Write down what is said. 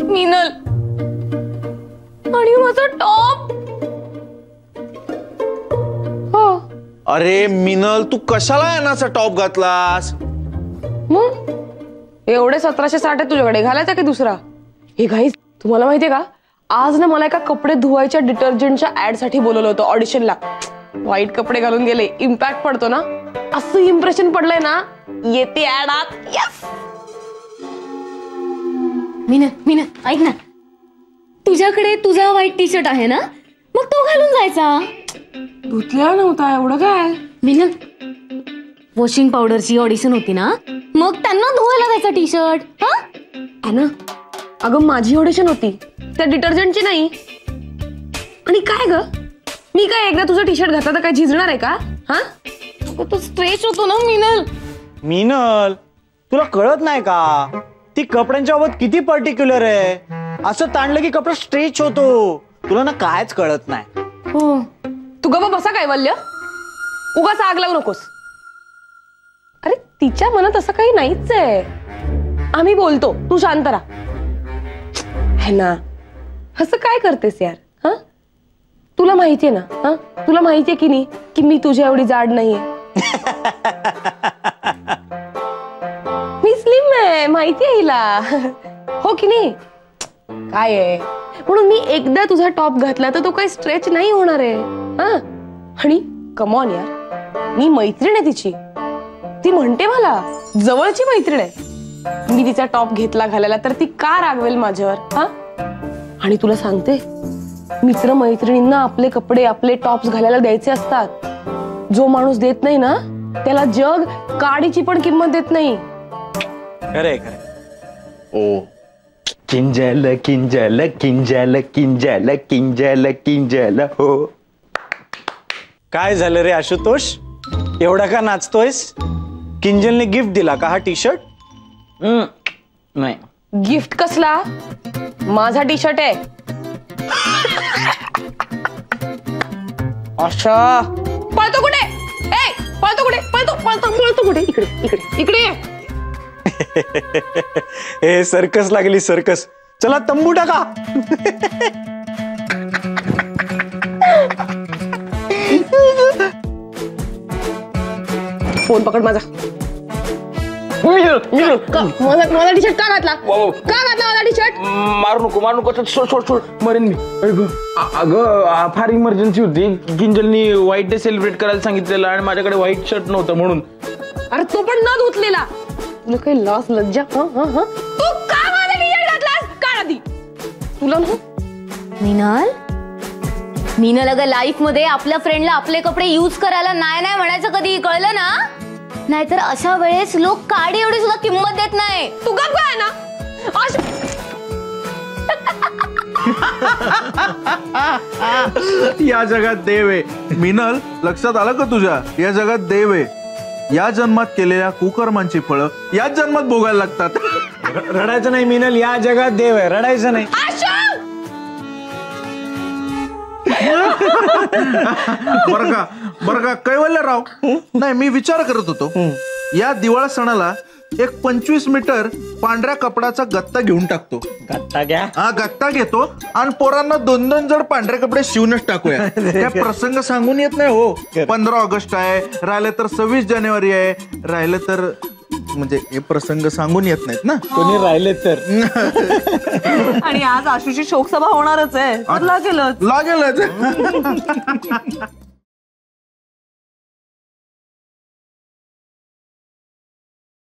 मिनल आणि माझा टॉप. अरे मिनल, तू कशाला यानाचा टॉप घातलास? मग एवढे 1760 आहे तुझ्याकडे, घालायचा की दुसरा? हे गाईज, तुम्हाला माहितीये का, आज ना मला एका कपडे धुवायच्या डिटर्जंटच्या ऍड साठी बोलवलं होतं ऑडिशनला. व्हाईट कपडे घालून गेले, इम्पॅक्ट पडतो ना, असं इम्प्रेशन पडलंय ना, येते ऍड आत. यस. मीना ऐक ना, तुझ्याकडे तुझा व्हाईट टी शर्ट आहे ना, मग तो घालून जायचा. धुतलेला नव्हता, एवढं काय? मीना, वॉशिंग पावडरची ऑडिशन होती ना, मग त्यांना धुवायला द्यायचा टी शर्ट. हा ना, अगं माझी ऑडिशन होती, त्या डिटर्जंटची नाही. आणि काय ग, मी काय एकदा तुझा टी शर्ट घातला तर काय झिजणार आहे का? हा, तो स्ट्रेच होतो ना मिनल. मिनल, तुला कळत नाही का ती कपड्यांच्या बाबत किती पर्टिक्युलर आहे? असं ताणलं की कपडा स्ट्रेच होतो. तुला ना कायच कळत नाही. हो, तू गप्प बसा कैवल्य, उगाच आग लावू नकोस. अरे तिच्या मनात असं काही नाहीच आहे, आम्ही बोलतो, तू शांत राहा. है ना, असं काय करतेस यार? हा, तुला माहितीये ना, हा, तुला माहितीये की नाही की मी तुझ्या एवढी जाड नाहीये. मी स्लिम आहे, माहितीये हिला, हो की नाही? काय आहे, म्हणून मी एकदा तुझा टॉप घातला तर तो काही स्ट्रेच नाही होणार आहे. हा, आणि कमॉन यार, मी मैत्रीण आहे तिची, ती म्हणते मला जवळची मैत्रीण आहे. मी तिचा टॉप घेतला घालायला तर ती का रागवेल माझ्यावर? हा, आणि तुला सांगते, मित्र मैत्रिणींना आपले कपडे आपले टॉप्स घालायला द्यायचे असतात. जो माणूस देत नाही ना, त्याला जग काडीची पण किंमत देत नाही. खरे ओ, किंजल किंजल किंजल किंजल किंजल किंजल. हो, काय झालं रे आशुतोष, एवढा का नाचतोयस? किंजलने गिफ्ट दिला का हा टी शर्ट? नाही. गिफ्ट कसला? माझा टी शर्ट आहे. अच्छा, पळतो कुठे? ए, पळतो कुठे? पळतो कुठे? इकडे इकडे. हे सर्कस लागली, सर्कस. चला तंबू टाका. फोन पकड माझा. मला टी शर्ट का घातला? का घातला मला टी शर्ट? मारू नको, सोड मरेन मी. अगं फार इमर्जन्सी होती, किंजलनी व्हाईट डे सेलिब्रेट करायला सांगितलेलं आणि माझ्याकडे व्हाईट शर्ट नव्हतं म्हणून. अरे तो पण न धुतलेला. तुला काही लाज लज्जा? तू का माझा टी शर्ट घातलास? का आधी तुला मिनल, अगं लाईफ मध्ये आपल्या फ्रेंडला आपले कपडे यूज करायला नाही म्हणायचं कधी, कळलं ना? नाहीतर अशा वेळेस लोक काडी एवढी सुद्धा किंमत देत नाही. तू गप काय ना. या जगात देव आहे मिनल, लक्षात आलं का तुझ्या? या जगात देव आहे. या जन्मात केलेल्या कुकर्मांची फळं याच जन्मात भोगायला लागतात. रडायचं नाही मिनल, या जगात देव आहे, रडायचं नाही. बरं का कैवल्यराव, नाही मी विचार करत होतो, या दिवाळी सणाला एक 25 मीटर पांढऱ्या कपडाचा गत्ता घेऊन टाकतो. गत्ता घ्या? हा, गत्ता घेतो आणि पोरांना 2-2 जड पांढरे कपडे शिवूनच टाकूया. त्या प्रसंग सांगून येत नाही हो. 15 ऑगस्ट आहे, राहिलं तर 26 जानेवारी आहे, राहिलं तर म्हणजे हे प्रसंग सांगून येत नाहीत ना. कोणी राहिले तर. आणि आज आशुची शोकसभा होणारच आहे, लागेलच.